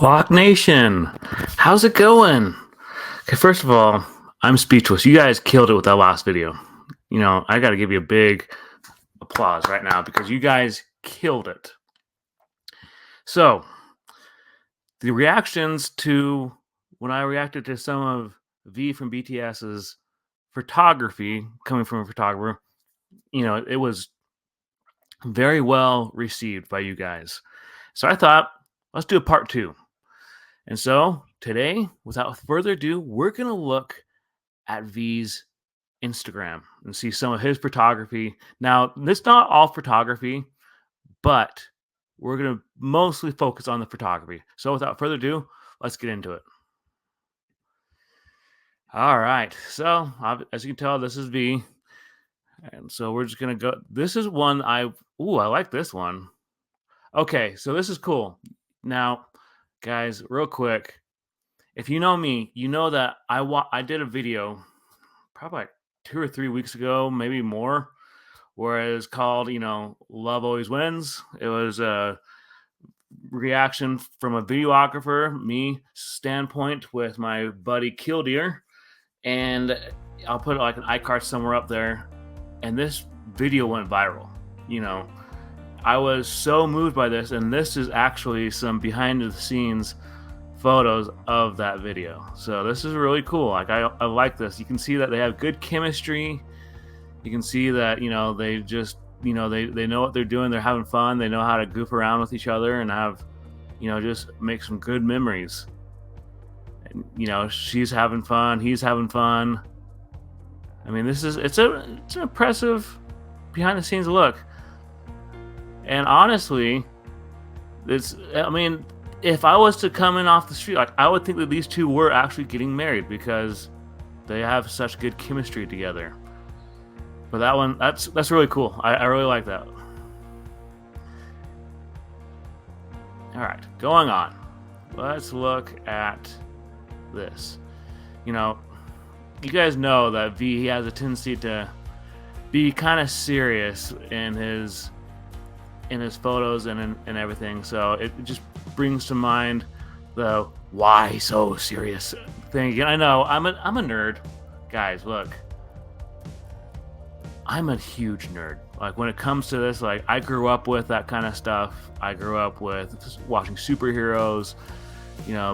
Squawk Nation, how's it going? Okay, first of all, I'm speechless. You guys killed it with that last video. I got to give you a big applause right now because you guys killed it. So, the reactions to when I reacted to some of V from BTS's photography coming from a photographer, it was very well received by you guys. So I thought, let's do a part 2. And so today, without further ado, we're going to look at V's Instagram and see some of his photography. Now, it's not all photography, but we're going to mostly focus on the photography. So without further ado, let's get into it. All right. So as you can tell, this is V. And so we're just going to go. This is one I like this one. Okay. So this is cool. Now, guys, real quick. If you know me, you know that I did a video probably like 2 or 3 weeks ago, maybe more, where it was called, Love Always Wins. It was a reaction from a videographer, me standpoint with my buddy Killdeer. And I'll put like an iCard somewhere up there. And this video went viral. I was so moved by this. And this is actually some behind the scenes photos of that video. So this is really cool. Like I like this. You can see that they have good chemistry. You can see that they just they know what they're doing. They're having fun. They know how to goof around with each other and have just make some good memories. And she's having fun. He's having fun. I mean, it's an impressive behind the scenes look. And honestly, if I was to come in off the street, I would think that these two were actually getting married because they have such good chemistry together. But that one, that's really cool. I really like that. All right, going on. Let's look at this. You guys know that he has a tendency to be kind of serious in his photos and everything. So it just brings to mind the why so serious thing. I know I'm a nerd, guys. Look, I'm a huge nerd. Like when it comes to this, like I grew up with that kind of stuff. I grew up with watching superheroes,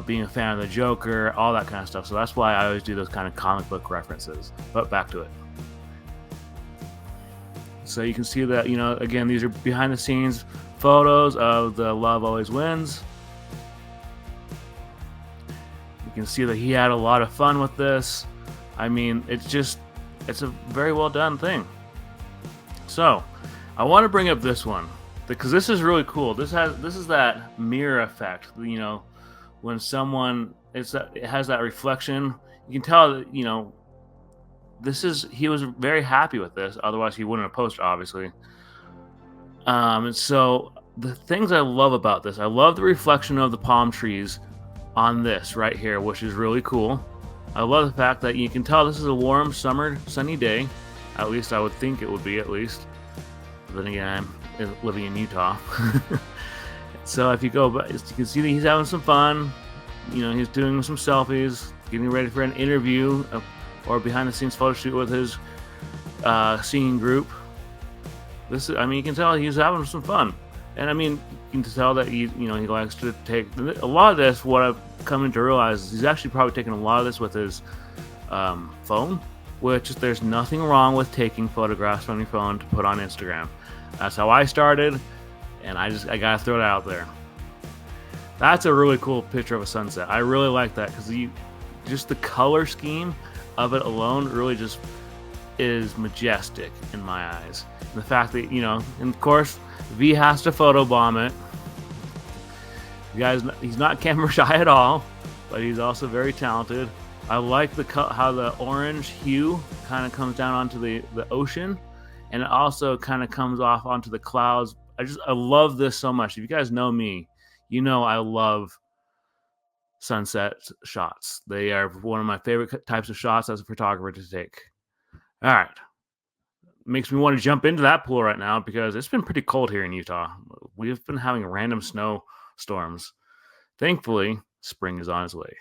being a fan of the Joker, all that kind of stuff. So that's why I always do those kind of comic book references. But back to it. So you can see that, again, these are behind the scenes photos of the Love Always Wins. You can see that he had a lot of fun with this. I mean, it's a very well done thing. So I want to bring up this one because this is really cool. This is that mirror effect. When someone it has that reflection, you can tell that he was very happy with this. Otherwise, he wouldn't have posted, obviously. And so the things I love about this, I love the reflection of the palm trees on this right here, which is really cool. I love the fact that you can tell this is a warm summer sunny day. At least I would think it would be, at least. But then again, I'm living in Utah. So if you go, you can see that he's having some fun. He's doing some selfies, getting ready for an interview or behind the scenes photo shoot with his singing group. You can tell he's having some fun. And you can tell that he likes to take a lot of this. What I've come to realize is he's actually probably taking a lot of this with his phone, which there's nothing wrong with taking photographs from your phone to put on Instagram. That's how I started, and I gotta throw it out there. That's a really cool picture of a sunset. I really like that because just the color scheme of it alone really just is majestic in my eyes. And the fact that and of course V has to photobomb it. You guys, he's not camera shy at all, but he's also very talented. I like how the orange hue kind of comes down onto the ocean, and it also kind of comes off onto the clouds. I love this so much. If you guys know me, I love sunset shots. They are one of my favorite types of shots as a photographer to take. All right. Makes me want to jump into that pool right now because it's been pretty cold here in Utah. We've been having random snowstorms. Thankfully, spring is on its way.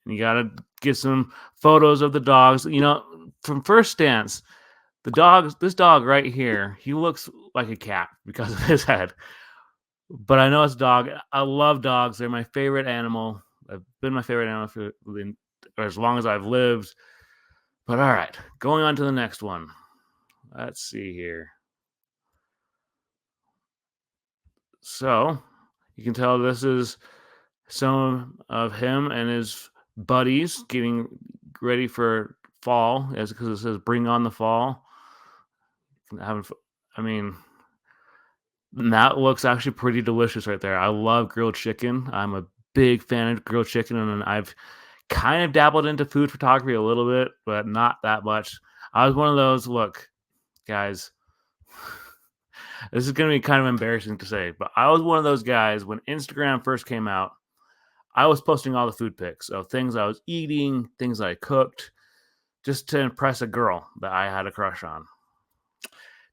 You gotta get some photos of the dogs. From first stance, this dog right here, he looks like a cat because of his head. But I know it's a dog. I love dogs. They're my favorite animal. They've been my favorite animal for as long as I've lived. But all right, going on to the next one. Let's see here. So you can tell this is some of him and his buddies getting ready for fall, as because it says "Bring on the fall." Having, I mean, that looks actually pretty delicious right there. I love grilled chicken. I'm a big fan of grilled chicken, and I've kind of dabbled into food photography a little bit, but not that much. I was one of those. Look, guys, this is going to be kind of embarrassing to say, but I was one of those guys when Instagram first came out. I was posting all the food pics of things I was eating, things I cooked, just to impress a girl that I had a crush on.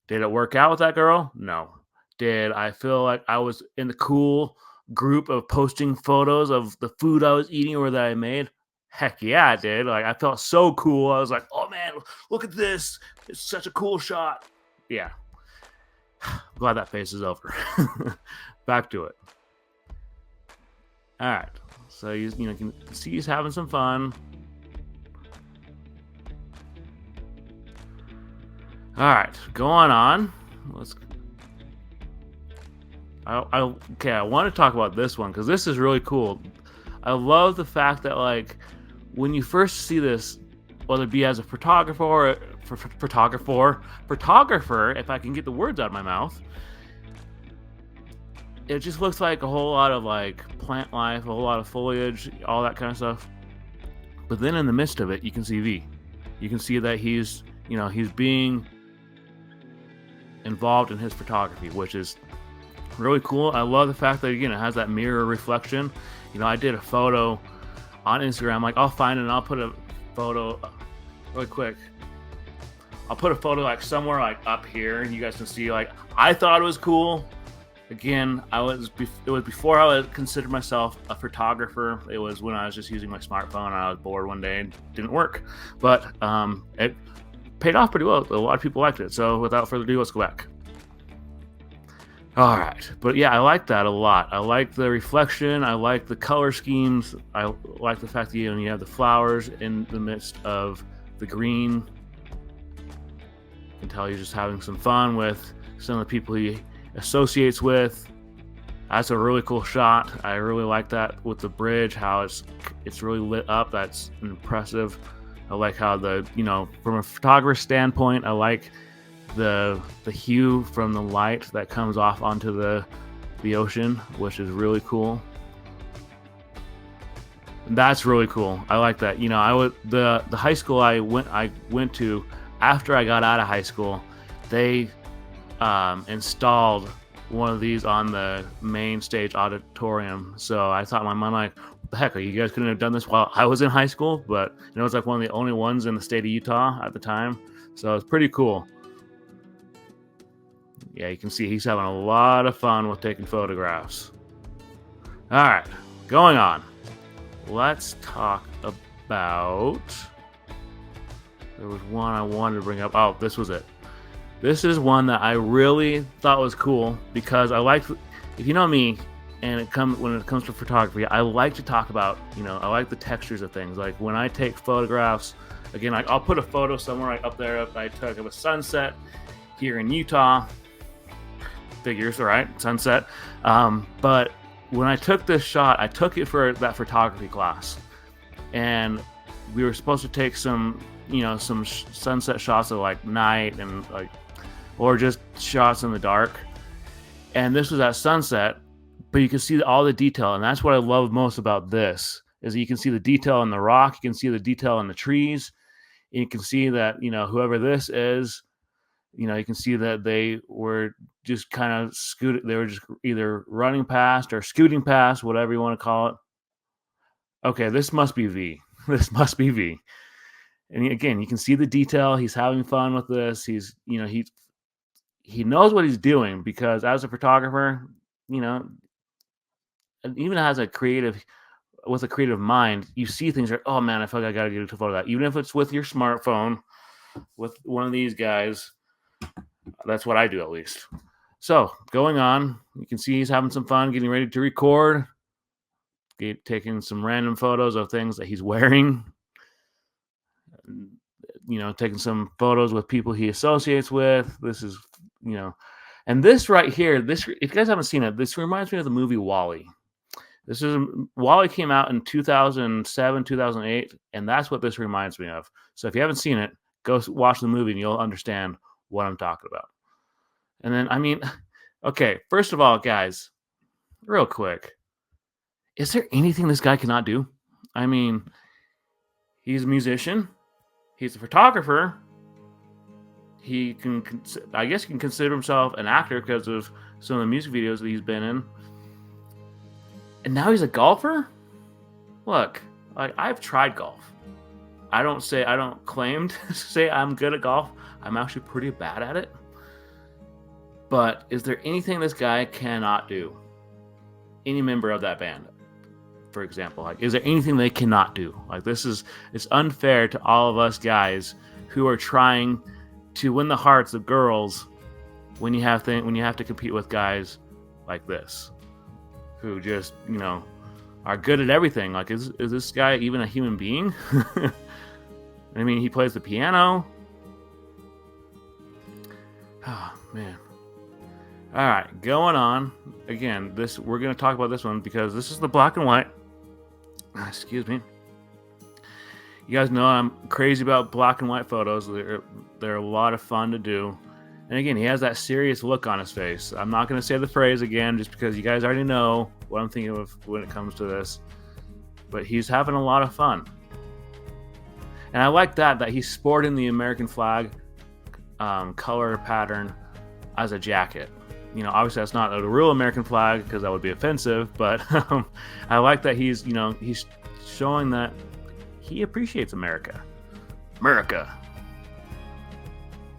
Did it work out with that girl? No. Did I feel like I was in the cool group of posting photos of the food I was eating or that I made? Heck yeah, I did. Like, I felt so cool. I was like, oh man, look at this. It's such a cool shot. Yeah. Glad that phase is over. Back to it. All right. So you can see he's having some fun. All right, going on. I want to talk about this one because this is really cool. I love the fact that like when you first see this, whether it be as a photographer or photographer, if I can get the words out of my mouth, it just looks like a whole lot of like plant life, a whole lot of foliage, all that kind of stuff. But then in the midst of it, you can see V. You can see that he's being involved in his photography, which is really cool. I love the fact that again it has that mirror reflection. I did a photo on Instagram. Like, I'll find it and I'll put a photo really quick. I'll put a photo like somewhere like up here, and you guys can see. Like, I thought it was cool. Again, it was before I would consider myself a photographer. It was when I was just using my smartphone and I was bored one day and it didn't work. But it paid off pretty well. A lot of people liked it. So without further ado, let's go back. All right. But yeah, I like that a lot. I like the reflection. I like the color schemes. I like the fact that you have the flowers in the midst of the green. You can tell you're just having some fun with some of the people he associates with. That's a really cool shot. I really like that with the bridge, how it's really lit up. That's impressive. I like how from a photographer's standpoint, I like the hue from the light that comes off onto the ocean, which is really cool. That's really cool. I like that. The high school I went to after I got out of high school, they installed one of these on the main stage auditorium. So I thought in my mind, like, what the heck, you guys couldn't have done this while I was in high school? But it was like one of the only ones in the state of Utah at the time. So it's pretty cool. Yeah, you can see he's having a lot of fun with taking photographs. All right, going on. Let's talk about... There was one I wanted to bring up. Oh, this was it. This is one that I really thought was cool because I like, if you know me, and when it comes to photography, I like to talk about, I like the textures of things. Like when I take photographs, again, I'll put a photo somewhere like up there I took of a sunset here in Utah. Figures, right? Sunset. But when I took this shot, I took it for that photography class, and we were supposed to take some sunset shots of like night and like, or just shots in the dark. And this was at sunset, but you can see all the detail, and that's what I love most about this is you can see the detail in the rock, you can see the detail in the trees, and you can see that whoever this is, you can see that they were just kind of they were just either running past or scooting past, whatever you want to call it. Okay, this must be V. This must be V. And again, you can see the detail. He's having fun with this. He's he knows what he's doing because as a photographer, and even as a creative with a creative mind, you see things like, oh man, I feel like I gotta get a photo of that. Even if it's with your smartphone, with one of these guys, that's what I do at least. So going on, you can see he's having some fun, getting ready to record, taking some random photos of things that he's wearing. Taking some photos with people he associates with. This is, and this right here, this if you guys haven't seen it, this reminds me of the movie WALL-E. WALL-E came out in 2007, 2008, and that's what this reminds me of. So if you haven't seen it, go watch the movie and you'll understand what I'm talking about. And then, okay, first of all, guys, real quick, is there anything this guy cannot do? He's a musician. He's a photographer. He can, I guess, he can consider himself an actor because of some of the music videos that he's been in. And now he's a golfer? Look, I've tried golf. I don't claim to say I'm good at golf. I'm actually pretty bad at it. But is there anything this guy cannot do? Any member of that band, for example, is there anything they cannot do? It's unfair to all of us guys who are trying to win the hearts of girls when you have to compete with guys like this, who just are good at everything. Is this guy even a human being? He plays the piano. Oh man. All right, going on. Again, we're going to talk about this one because this is the black and white. Excuse me. You guys know I'm crazy about black and white photos. They're a lot of fun to do. And again, he has that serious look on his face. I'm not going to say the phrase again just because you guys already know what I'm thinking of when it comes to this. But he's having a lot of fun. And I like that he's sporting the American flag color pattern as a jacket. Obviously that's not a real American flag because that would be offensive, but I like that he's showing that he appreciates America.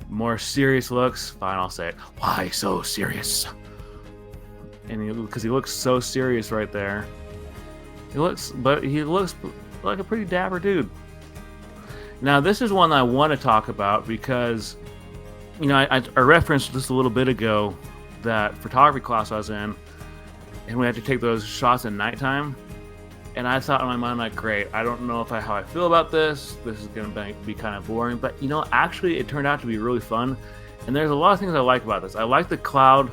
More serious looks. Fine, I'll say it. Why so serious? And because he looks so serious right there. He looks like a pretty dapper dude. Now this is one I want to talk about because, I referenced this a little bit ago, that photography class I was in, and we had to take those shots at nighttime. And I thought in my mind, great, I don't know how I feel about this. This is going to be kind of boring. But, actually it turned out to be really fun. And there's a lot of things I like about this. I like the cloud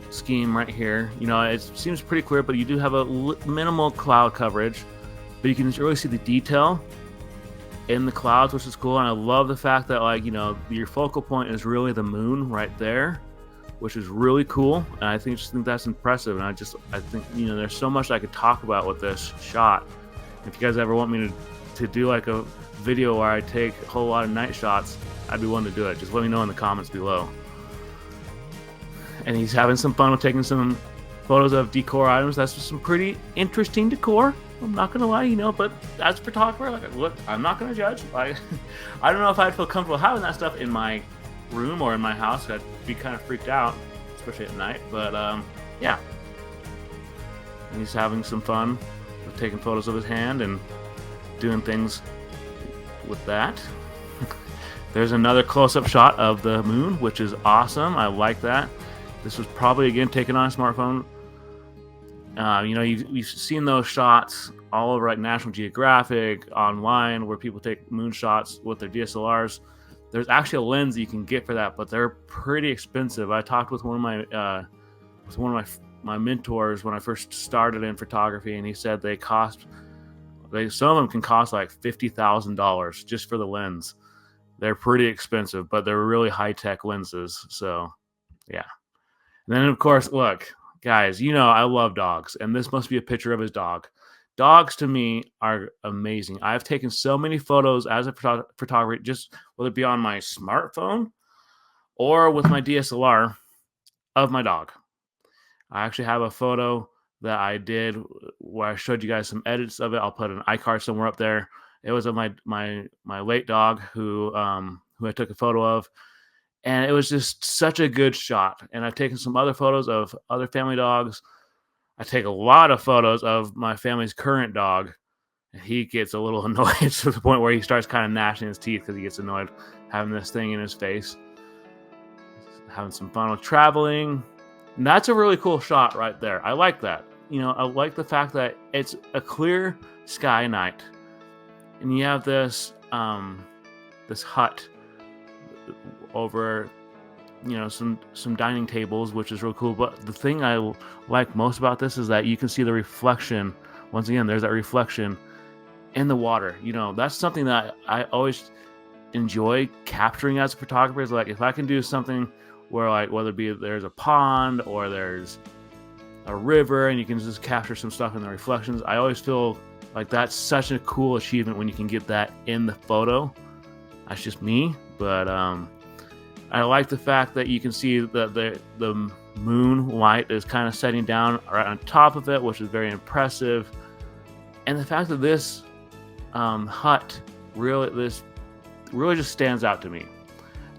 scheme right here. It seems pretty clear, but you do have a minimal cloud coverage. But you can really see the detail in the clouds, which is cool. And I love the fact that, your focal point is really the moon right there, which is really cool, and I just think that's impressive. And I think there's so much I could talk about with this shot. If you guys ever want me to do a video where I take a whole lot of night shots, I'd be willing to do it. Just let me know in the comments below. And he's having some fun with taking some photos of decor items. That's just some pretty interesting decor. I'm not gonna lie, but as a photographer, look, I'm not gonna judge. I don't know if I'd feel comfortable having that stuff in my room or in my house. I'd be kind of freaked out, especially at night. But yeah, and he's having some fun with taking photos of his hand and doing things with that. There's another close-up shot of the moon, which is awesome. I like that. This was probably again taken on a smartphone. You've seen those shots all over National Geographic, online, where people take moon shots with their DSLRs. There's actually a lens you can get for that, but they're pretty expensive. I talked with one of my mentors when I first started in photography, and he said some of them can cost like $50,000 just for the lens. They're pretty expensive, but they're really high-tech lenses. So, yeah. And then, of course, look, guys, I love dogs, and this must be a picture of his dog. Dogs to me are amazing. I've taken so many photos as a photographer, just whether it be on my smartphone or with my DSLR, of my dog. I actually have a photo that I did where I showed you guys some edits of it. I'll put an iCard somewhere up there. It was of my late dog who I took a photo of, and it was just such a good shot. And I've taken some other photos of other family dogs. I take a lot of photos of my family's current dog. And he gets a little annoyed to the point where he starts kind of gnashing his teeth because he gets annoyed having this thing in his face. Having some fun with traveling. And that's a really cool shot right there. I like that. I like the fact that it's a clear sky night. And you have this this hut over some dining tables, which is real cool. But the thing I like most about this is that you can see the reflection. Once again, there's that reflection in the water. That's something that I always enjoy capturing as a photographer. Is like, if I can do something where, like, whether it be there's a pond or there's a river and you can just capture some stuff in the reflections, I always feel like that's such a cool achievement when you can get that in the photo. That's just me, but I like the fact that you can see that the moonlight is kind of setting down right on top of it, which is very impressive. And the fact that this hut really just stands out to me.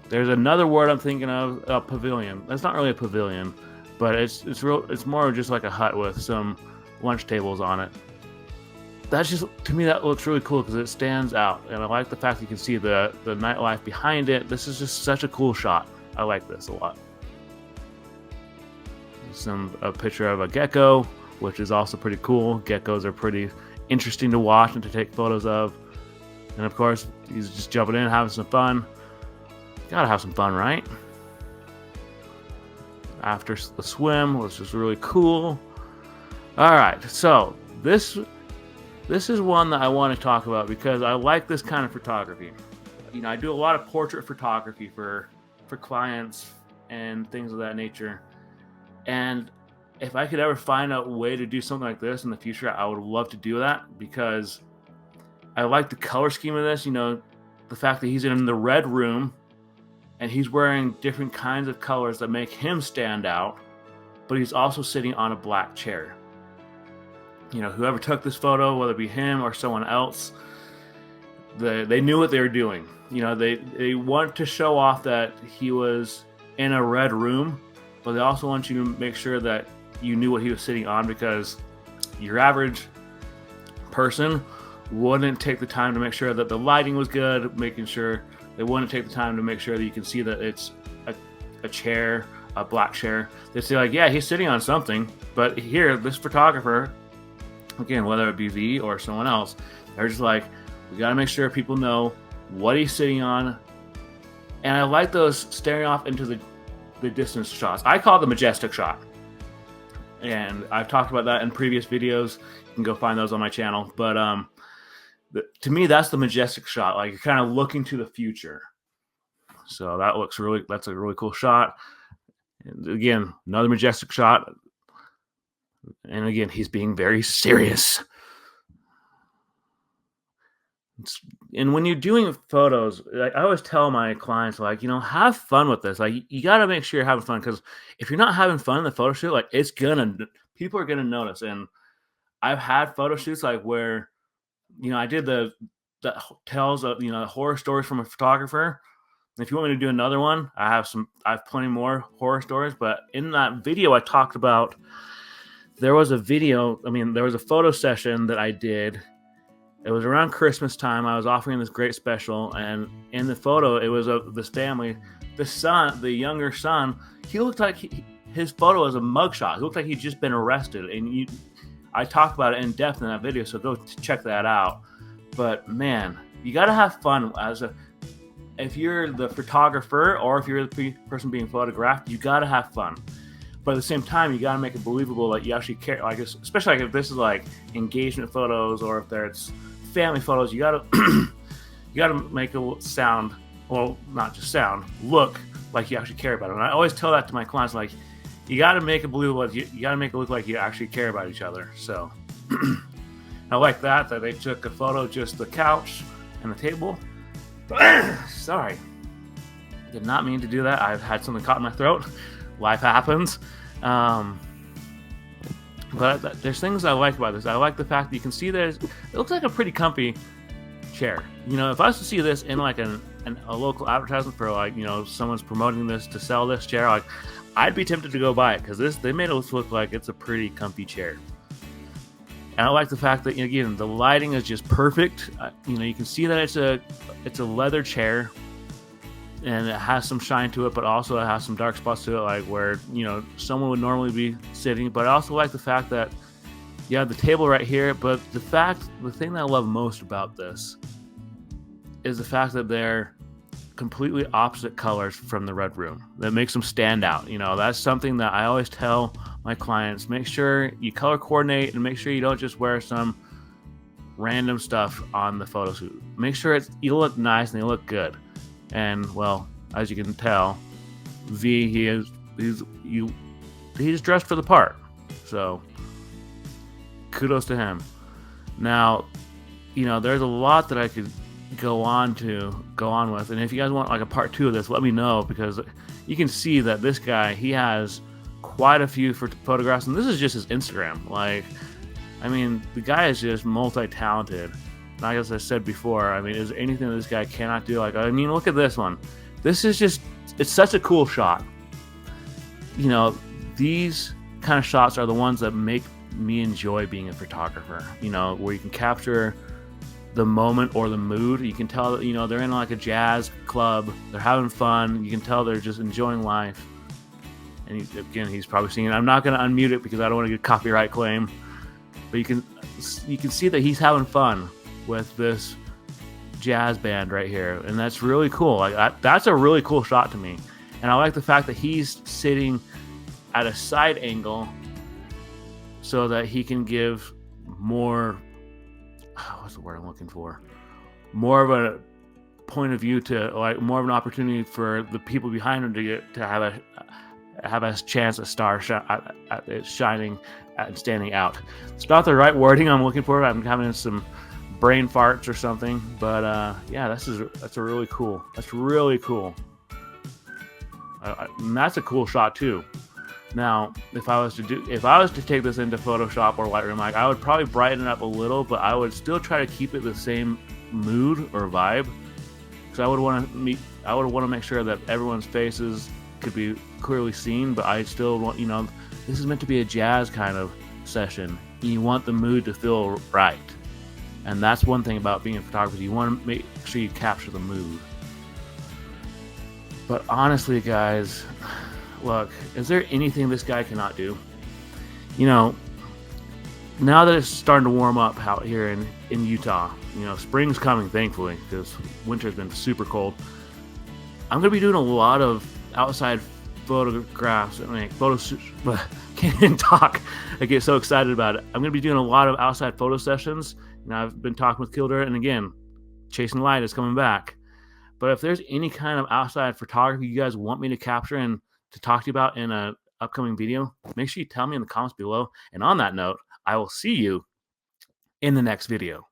There's another word I'm thinking of, a pavilion. That's not really a pavilion, but it's more just like a hut with some lunch tables on it. That's just, to me, that looks really cool because it stands out, and I like the fact that you can see the nightlife behind it. This is just such a cool shot. I like this a lot. A picture of a gecko, which is also pretty cool. Geckos are pretty interesting to watch and to take photos of. And of course, he's just jumping in, having some fun. Gotta have some fun, right? After the swim, which is really cool. All right, so this is one that I want to talk about because I like this kind of photography. I do a lot of portrait photography for clients and things of that nature. And if I could ever find a way to do something like this in the future, I would love to do that because I like the color scheme of this. The fact that he's in the red room and he's wearing different kinds of colors that make him stand out, but he's also sitting on a black chair. Whoever took this photo, whether it be him or someone else, they knew what they were doing. They want to show off that he was in a red room, but they also want you to make sure that you knew what he was sitting on, because your average person wouldn't take the time to make sure that the lighting was good, making sure they wouldn't take the time to make sure that you can see that it's a chair, a black chair. They'd say, like, yeah, he's sitting on something, but here, this photographer, again, whether it be V or someone else, they're just like, we got to make sure people know what he's sitting on. And I like those staring off into the distance shots. I call it the majestic shot. And I've talked about that in previous videos. You can go find those on my channel. But to me, that's the majestic shot. Like, you're kind of looking to the future. So that's a really cool shot. And again, another majestic shot. And again, he's being very serious. And when you're doing photos, I always tell my clients, like, have fun with this. Like, you got to make sure you're having fun, because if you're not having fun in the photo shoot, like, people are gonna notice. And I've had photo shoots like where, I did the tales of horror stories from a photographer. If you want me to do another one, I have plenty more horror stories. But in that video, I talked about there was a photo session that I did. It was around Christmas time. I was offering this great special, and in the photo, it was of this family. The younger son, he looked like his photo was a mugshot. He looked like he'd just been arrested, and I talked about it in depth in that video, so go check that out. But man, you got to have fun if you're the photographer or if you're the person being photographed. You got to have fun. But at the same time, you got to make it believable that you actually care. Like, especially like if this is like engagement photos or if there's family photos, you got to make it sound, well, not just sound, look like you actually care about it. And I always tell that to my clients, like, you got to make it believable. You got to make it look like you actually care about each other. So I like that they took a photo of just the couch and the table. Sorry, did not mean to do that. I've had something caught in my throat. Life happens. But there's things I like about this. I like the fact that you can see it looks like a pretty comfy chair. If I was to see this in like a local advertisement for, like, someone's promoting this to sell this chair, like, I'd be tempted to go buy it because they made it look like it's a pretty comfy chair. And I like the fact that, again, the lighting is just perfect. You can see that it's a leather chair, and it has some shine to it, but also it has some dark spots to it, like where someone would normally be sitting. But I also like the fact that you have the table right here. But the thing that I love most about this is the fact that they're completely opposite colors from the red room. That makes them stand out. That's something that I always tell my clients: make sure you color coordinate and make sure you don't just wear some random stuff on the photo shoot. Make sure you look nice and they look good. And well, as you can tell, he's dressed for the part. So kudos to him. Now, there's a lot that I could go on with, and if you guys want like a part 2 of this, let me know, because you can see that this guy, he has quite a few photographs, and this is just his Instagram. The guy is just multi-talented. Like as I said before, is there anything that this guy cannot do? Look at this one. This is it's such a cool shot. These kind of shots are the ones that make me enjoy being a photographer, where you can capture the moment or the mood. You can tell that, they're in like a jazz club, they're having fun, you can tell they're just enjoying life. And he's probably singing. I'm not going to unmute it because I don't want to get a copyright claim, but you can see that he's having fun with this jazz band right here, and that's really cool. That's a really cool shot to me. And I like the fact that he's sitting at a side angle so that he can give more, what's the word I'm looking for? More of a point of view to more of an opportunity for the people behind him to have a chance at at shining and standing out. It's not the right wording I'm looking for. I'm having some brain farts or something, but yeah, that's really cool. That's really cool. And that's a cool shot too. Now, if I was to take this into Photoshop or Lightroom, I would probably brighten it up a little, but I would still try to keep it the same mood or vibe, because I would want to make sure that everyone's faces could be clearly seen, but I still want, this is meant to be a jazz kind of session. You want the mood to feel right. And that's one thing about being a photographer. You want to make sure you capture the mood. But honestly, guys, look, is there anything this guy cannot do? Now that it's starting to warm up out here in Utah, spring's coming, thankfully, because winter's been super cold. I'm going to be doing a lot of outside photographs. Photo shoots. Can't even talk. I get so excited about it. I'm going to be doing a lot of outside photo sessions. I've been talking with Kilder, and again, Chasing Light is coming back. But if there's any kind of outside photography you guys want me to capture and to talk to you about in an upcoming video, make sure you tell me in the comments below. And on that note, I will see you in the next video.